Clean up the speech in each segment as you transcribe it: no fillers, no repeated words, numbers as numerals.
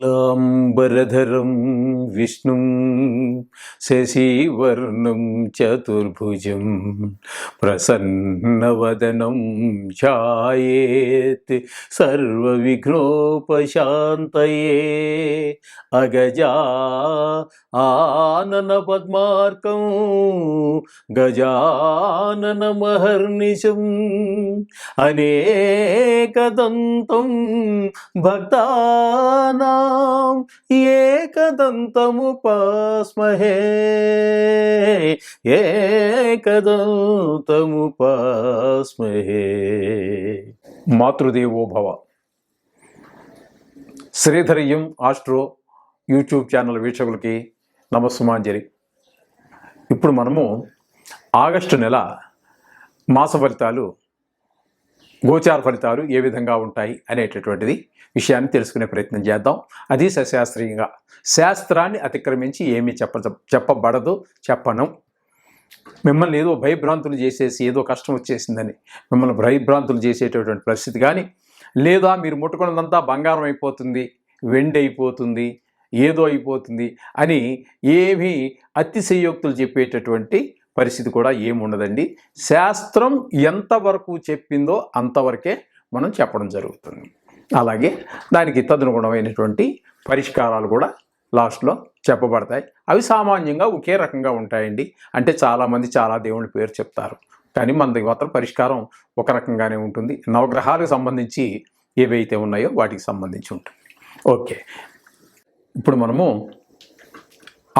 లాంబరధరం విష్ణుం శశివర్ణం చతుర్భుజం ప్రసన్నవదనం ఛాయేత్ సర్వవిఘ్నోపశాంతయే అగజా ఆనన పద్మార్కం గజాననమహర్నిశం అనేకదంతం భక్తానాం ఏకదంతముపాస్మహే ఏకదంతముపాస్మహే. మాతృదేవో భవ. శ్రీధరయ్యం ఆస్ట్రో యూట్యూబ్ ఛానల్ వీక్షకులకి నమస్సుమాంజలి. ఇప్పుడు మనము ఆగస్టు నెల మాస ఫలితాలు, గోచార ఫలితాలు ఏ విధంగా ఉంటాయి అనేటటువంటిది విషయాన్ని తెలుసుకునే ప్రయత్నం చేద్దాం. అది సశాస్త్రీయంగా, శాస్త్రాన్ని అతిక్రమించి ఏమీ చెప్పబడదు, చెప్పను. మిమ్మల్ని ఏదో భయభ్రాంతులు చేసేసి ఏదో కష్టం వచ్చేసిందని మిమ్మల్ని భయభ్రాంతులు చేసేటటువంటి పరిస్థితి కానీ, లేదా మీరు ముట్టుకున్నదంతా బంగారం అయిపోతుంది, వెండి అయిపోతుంది, ఏదో అయిపోతుంది అని ఏమీ అతిశయోక్తులు చెప్పేటటువంటి పరిస్థితి కూడా ఏముండదండి. శాస్త్రం ఎంతవరకు చెప్పిందో అంతవరకే మనం చెప్పడం జరుగుతుంది. అలాగే దానికి తదనుగుణమైనటువంటి పరిష్కారాలు కూడా లాస్ట్లో చెప్పబడతాయి. అవి సామాన్యంగా ఒకే రకంగా ఉంటాయండి. అంటే చాలామంది చాలా దేవుళ్ళ పేరు చెప్తారు, కానీ మన మాత్రం పరిష్కారం ఒక రకంగానే ఉంటుంది. నవగ్రహాలకు సంబంధించి ఏవైతే ఉన్నాయో వాటికి సంబంధించి ఉంటుంది. ఓకే, ఇప్పుడు మనము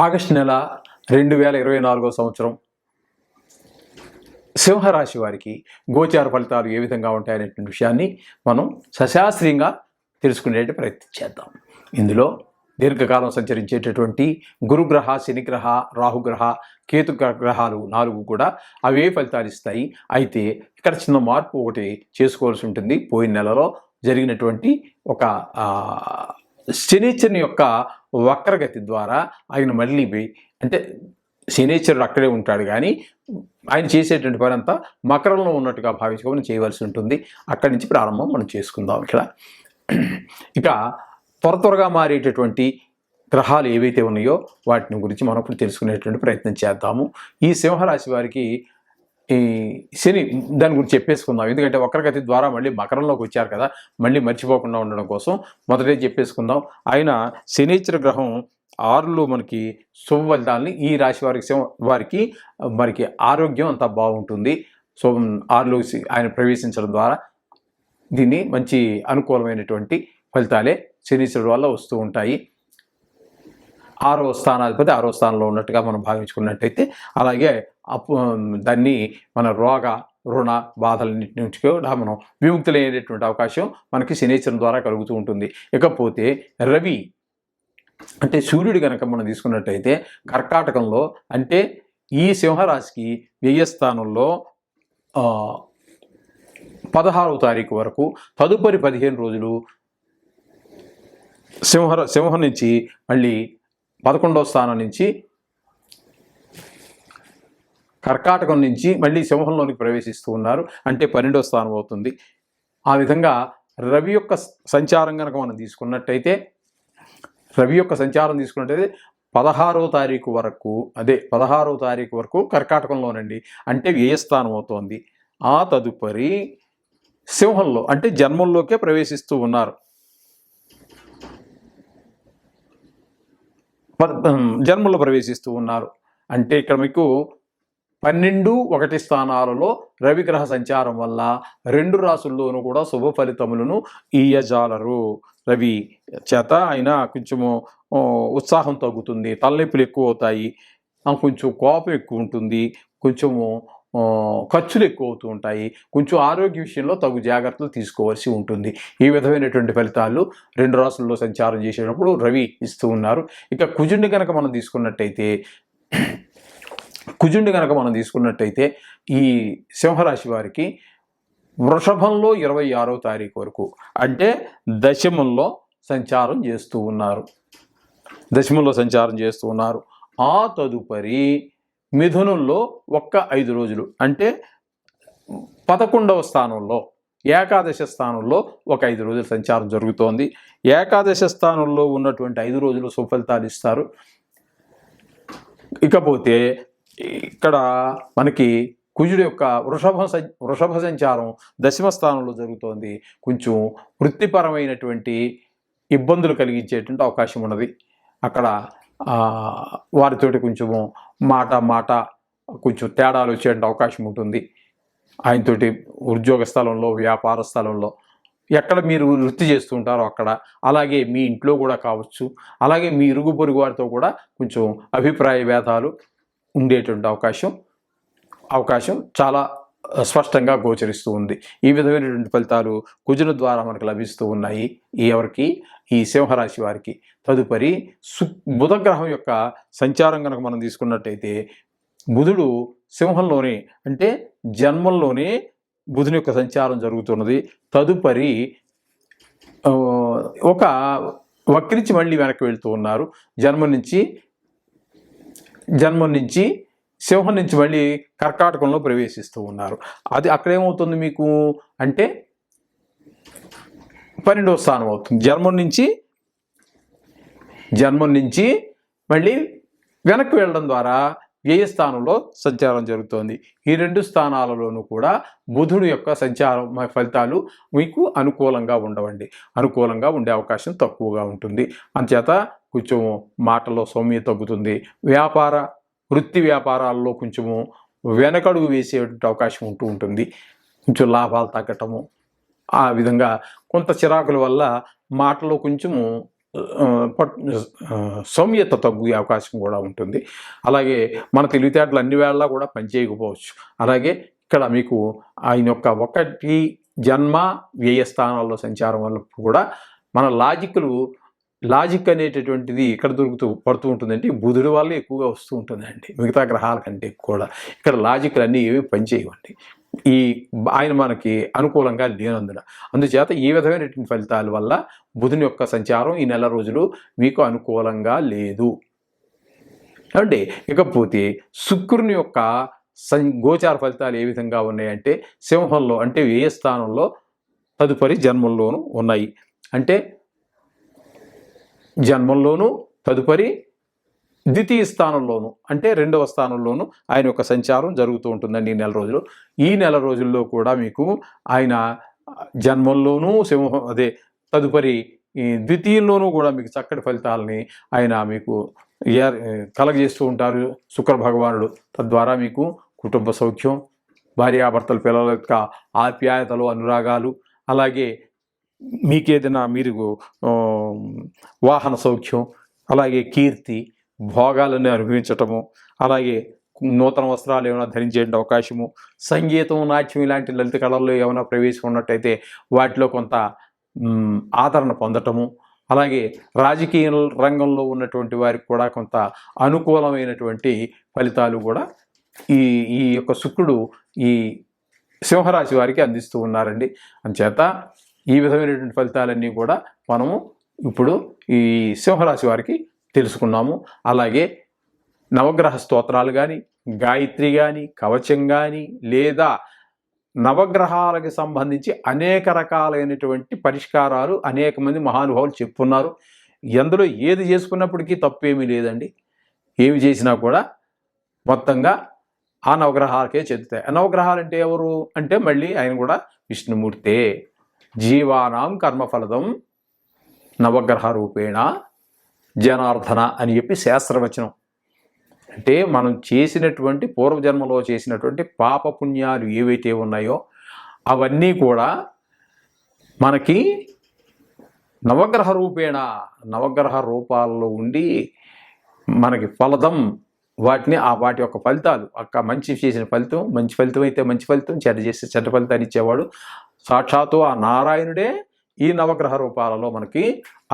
ఆగస్టు నెల 2024 సంవత్సరం సింహరాశి వారికి గోచార ఫలితాలు ఏ విధంగా ఉంటాయనేటువంటి విషయాన్ని మనం సశాస్త్రీయంగా తెలుసుకునే ప్రయత్నం చేద్దాం. ఇందులో దీర్ఘకాలం సంచరించేటటువంటి గురుగ్రహ, శనిగ్రహ, రాహుగ్రహ, కేతు గ్రహాలు 4 కూడా అవే ఫలితాలు ఇస్తాయి. అయితే ఇక్కడ చిన్న మార్పు ఒకటి చేసుకోవాల్సి ఉంటుంది. పోయిన నెలలో జరిగినటువంటి ఒక శనిచరుని యొక్క వక్రగతి ద్వారా ఆయన మళ్ళీ అంటే శనిచరుడు అక్కడే ఉంటాడు, కానీ ఆయన చేసేటువంటి పని అంతా మకరంలో ఉన్నట్టుగా భావించుకొని చేయవలసి ఉంటుంది. అక్కడి నుంచి ప్రారంభం మనం చేసుకుందాం. ఇక త్వరగా మారేటటువంటి గ్రహాలు ఏవైతే ఉన్నాయో వాటిని గురించి మనం ఇప్పుడు తెలుసుకునేటువంటి ప్రయత్నం చేద్దాము. ఈ సింహరాశి వారికి ఈ శని దాని గురించి చెప్పేసుకుందాం. ఎందుకంటే వక్రగతి ద్వారా మళ్ళీ మకరంలోకి వచ్చారు కదా, మళ్ళీ మర్చిపోకుండా ఉండడం కోసం మొదటే చెప్పేసుకుందాం. ఆయన శనిచర గ్రహం 6లో మనకి శుభ ఫలితాలని ఈ రాశి వారికి మనకి ఆరోగ్యం అంతా బాగుంటుంది. సో 6లో ఆయన ప్రవేశించడం ద్వారా దీన్ని మంచి అనుకూలమైనటువంటి ఫలితాలే శనీశ్వరుడు వల్ల వస్తూ ఉంటాయి. 6వ స్థానాధిపతి 6వ స్థానంలో ఉన్నట్టుగా మనం భావించుకున్నట్టయితే, అలాగే దాన్ని మన రోగ రుణ బాధలన్నింటి నుంచి కూడా మనం విముక్తులయ్యేటటువంటి అవకాశం మనకి శనీశ్వరుని ద్వారా కలుగుతూ ఉంటుంది. ఇకపోతే రవి అంటే సూర్యుడు కనుక మనం తీసుకున్నట్టయితే కర్కాటకంలో, అంటే ఈ సింహరాశికి వ్యయస్థానంలో 16వ తారీఖు వరకు, తదుపరి 15 రోజులు సింహం నుంచి మళ్ళీ 11వ స్థానం నుంచి కర్కాటకం నుంచి మళ్ళీ సింహంలోనికి ప్రవేశిస్తూ ఉన్నారు. అంటే 12వ స్థానం అవుతుంది. ఆ విధంగా రవి యొక్క సంచారం కనుక మనం తీసుకున్నట్టయితే 16వ తారీఖు వరకు, అదే 16వ తారీఖు వరకు కర్కాటకంలోనండి, అంటే వ్యయస్థానం అవుతోంది. ఆ తదుపరి సింహంలో, అంటే జన్మంలోకే ప్రవేశిస్తూ ఉన్నారు. జన్మలో ప్రవేశిస్తూ ఉన్నారు. అంటే ఇక్కడ మీకు 12, 1 స్థానాలలో రవిగ్రహ సంచారం వల్ల 2 రాసుల్లోనూ కూడా శుభ ఫలితములను ఇయ్యజాలరు. రవి చేత ఆయన కొంచెము ఉత్సాహం తగ్గుతుంది, తలనొప్పులు ఎక్కువ అవుతాయి, కొంచెం కోపం ఎక్కువ ఉంటుంది, కొంచెము ఖర్చులు ఎక్కువ అవుతూ ఉంటాయి, కొంచెం ఆరోగ్య విషయంలో తగు జాగ్రత్తలు తీసుకోవాల్సి ఉంటుంది. ఈ విధమైనటువంటి ఫలితాలు 2 రాసుల్లో సంచారం చేసేటప్పుడు రవి ఇస్తూ ఉన్నారు. ఇక కుజుడిని కనుక మనం తీసుకున్నట్టయితే ఈ సింహరాశి వారికి వృషభంలో 26వ తారీఖు వరకు, అంటే దశమంలో సంచారం చేస్తూ ఉన్నారు. ఆ తదుపరి మిథునంలో 5 రోజులు, అంటే 11వ స్థానంలో ఏకాదశ స్థానంలో ఒక 5 రోజుల సంచారం జరుగుతోంది. ఏకాదశ స్థానంలో ఉన్నటువంటి 5 రోజులు సుఫలితాలు ఇస్తారు. ఇకపోతే ఇక్కడ మనకి కుజుడు యొక్క వృషభ సంచారం దశమ స్థానంలో జరుగుతోంది. కొంచెం వృత్తిపరమైనటువంటి ఇబ్బందులు కలిగించేటువంటి అవకాశం ఉన్నది. అక్కడ వారితోటి కొంచెము మాట కొంచెం తేడాలు వచ్చేటువంటి అవకాశం ఉంటుంది. ఆయనతోటి ఉద్యోగ స్థలంలో, వ్యాపార స్థలంలో, ఎక్కడ మీరు వృత్తి చేస్తూ ఉంటారో అక్కడ, అలాగే మీ ఇంట్లో కూడా కావచ్చు, అలాగే మీ ఇరుగు పొరుగు వారితో కూడా కొంచెం అభిప్రాయ భేదాలు ఉండేటువంటి అవకాశం చాలా స్పష్టంగా గోచరిస్తూ ఉంది. ఈ విధమైనటువంటి ఫలితాలు కుజుని ద్వారా మనకు లభిస్తూ ఉన్నాయి. ఎవరికి? ఈ సింహరాశి వారికి. తదుపరి బుధగ్రహం యొక్క సంచారం కనుక మనం తీసుకున్నట్టయితే, బుధుడు సింహంలోనే అంటే జన్మంలోనే బుధుని యొక్క సంచారం జరుగుతున్నది. తదుపరి ఒక వక్రించి మళ్ళీ వెనక్కి వెళ్తూ ఉన్నారు. జన్మం నుంచి సింహం నుంచి మళ్ళీ కర్కాటకంలో ప్రవేశిస్తూ ఉన్నారు. అది అక్కడేమవుతుంది మీకు అంటే 12వ స్థానం అవుతుంది. జన్మం నుంచి మళ్ళీ వెనక్కి వెళ్ళడం ద్వారా వ్యయ స్థానంలో సంచారం జరుగుతోంది. ఈ 2 స్థానాలలోనూ కూడా బుధుడు యొక్క సంచారం ఫలితాలు మీకు అనుకూలంగా ఉండవండి. అనుకూలంగా ఉండే అవకాశం తక్కువగా ఉంటుంది. అంచేత కొంచెం మాటలో సౌమ్యత తగ్గుతుంది. వృత్తి వ్యాపారాల్లో కొంచెము వెనకడుగు వేసేటువంటి అవకాశం ఉంటుంది. కొంచెం లాభాలు తగ్గటము, ఆ విధంగా కొంత చిరాకుల వల్ల మాటలో కొంచెము సౌమ్యత తగ్గే అవకాశం కూడా ఉంటుంది. అలాగే మన తెలివితేటలు అన్ని వేళలా కూడా పనిచేయకపోవచ్చు. అలాగే ఇక్కడ మీకు ఆయన యొక్క 1 జన్మ వ్యయ స్థానాల్లో సంచారం వల్ల కూడా మన లాజిక్ అనేటటువంటిది ఇక్కడ పడుతూ ఉంటుందంటే బుధుడి వల్ల ఎక్కువగా వస్తూ ఉంటుందండి. మిగతా గ్రహాల కంటే కూడా ఇక్కడ లాజిక్లు అన్నీ ఏమీ పనిచేయవండి. ఆయన మనకి అనుకూలంగా లేనందున. అందుచేత ఈ విధమైనటువంటి ఫలితాల వల్ల బుధుని యొక్క సంచారం ఈ నెల రోజులు మీకు అనుకూలంగా లేదు అంటే. ఇకపోతే శుక్రుని యొక్క గోచార ఫలితాలు ఏ విధంగా ఉన్నాయంటే, సింహంలో అంటే వ్యయ స్థానంలో తదుపరి జన్మంలోనూ ఉన్నాయి. అంటే జన్మంలోనూ తదుపరి ద్వితీయ స్థానంలోను అంటే 2వ స్థానంలోనూ ఆయన యొక్క సంచారం జరుగుతూ ఉంటుందండి ఈ నెల రోజుల్లో కూడా మీకు ఆయన జన్మంలోనూ తదుపరి ద్వితీయంలోనూ కూడా మీకు చక్కటి ఫలితాలని ఆయన మీకు కలగజేస్తూ ఉంటారు శుక్ర భగవానుడు. తద్వారా మీకు కుటుంబ సౌఖ్యం, భార్యాభర్తల పిల్లల యొక్క ఆప్యాయతలు, అనురాగాలు, అలాగే మీకేదైనా మీరు వాహన సౌఖ్యం, అలాగే కీర్తి, భోగాలని అనుభవించటము, అలాగే నూతన వస్త్రాలు ఏమైనా ధరించే అవకాశము, సంగీతం, నాట్యం ఇలాంటి లలిత కళల్లో ఏమైనా ప్రవేశం ఉన్నట్టయితే వాటిలో కొంత ఆదరణ పొందటము, అలాగే రాజకీయ రంగంలో ఉన్నటువంటి వారికి కూడా కొంత అనుకూలమైనటువంటి ఫలితాలు కూడా ఈ యొక్క శుక్రుడు ఈ సింహరాశి వారికి అందిస్తూ ఉన్నారండి. అంచేత ఈ విధమైనటువంటి ఫలితాలన్నీ కూడా మనము ఇప్పుడు ఈ సింహరాశి వారికి తెలుసుకున్నాము. అలాగే నవగ్రహ స్తోత్రాలు కానీ, గాయత్రి కానీ, కవచం కానీ, లేదా నవగ్రహాలకు సంబంధించి అనేక రకాలైనటువంటి పరిష్కారాలు అనేక మంది మహానుభావులు చెప్పున్నారు. ఎందులో ఏది చేసుకున్నప్పటికీ తప్పేమీ లేదండి. ఏమి చేసినా కూడా మొత్తంగా ఆ నవగ్రహాలకే చెందుతాయి. నవగ్రహాలు అంటే ఎవరు అంటే మళ్ళీ ఆయన కూడా విష్ణుమూర్తే. జీవానాం కర్మఫలదం నవగ్రహ రూపేణ జనార్దన అని చెప్పి శాస్త్రవచనం. అంటే మనం చేసినటువంటి పూర్వజన్మలో చేసినటువంటి పాపపుణ్యాలు ఏవైతే ఉన్నాయో అవన్నీ కూడా మనకి నవగ్రహ రూపాల్లో ఉండి మనకి ఫలదం వాటి యొక్క ఫలితాలు మంచి చేసిన ఫలితం, మంచి ఫలితం అయితే మంచి ఫలితం, చెడ్డ చేస్తే చెడ్డ ఫలితాన్ని ఇచ్చేవాడు సాక్షాత్తు ఆ నారాయణుడే ఈ నవగ్రహ రూపాలలో మనకి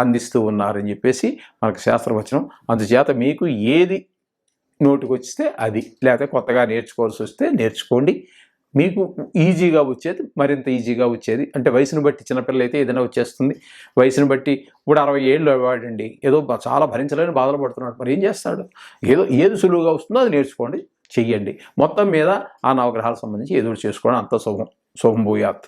అందిస్తూ ఉన్నారని చెప్పేసి మనకు శాస్త్రవచనం. అందుచేత మీకు ఏది నోటికి వస్తే అది, లేకపోతే కొత్తగా నేర్చుకోవాల్సి వస్తే నేర్చుకోండి. మీకు ఈజీగా వచ్చేది మరింత ఈజీగా వచ్చేది అంటే వయసును బట్టి, చిన్నపిల్లలు అయితే ఏదైనా వచ్చేస్తుంది. వయసును బట్టి ఇప్పుడు 60 ఏళ్ళు వాడండి, ఏదో చాలా భరించలేని బాధలు పడుతున్నాడు, మరి ఏం చేస్తాడు? ఏది సులువుగా వస్తుందో అది నేర్చుకోండి, చెయ్యండి. మొత్తం మీద ఆ నవగ్రహాలకు సంబంధించి ఎదురు చేసుకోండి. అంత శుభం భూయాత్.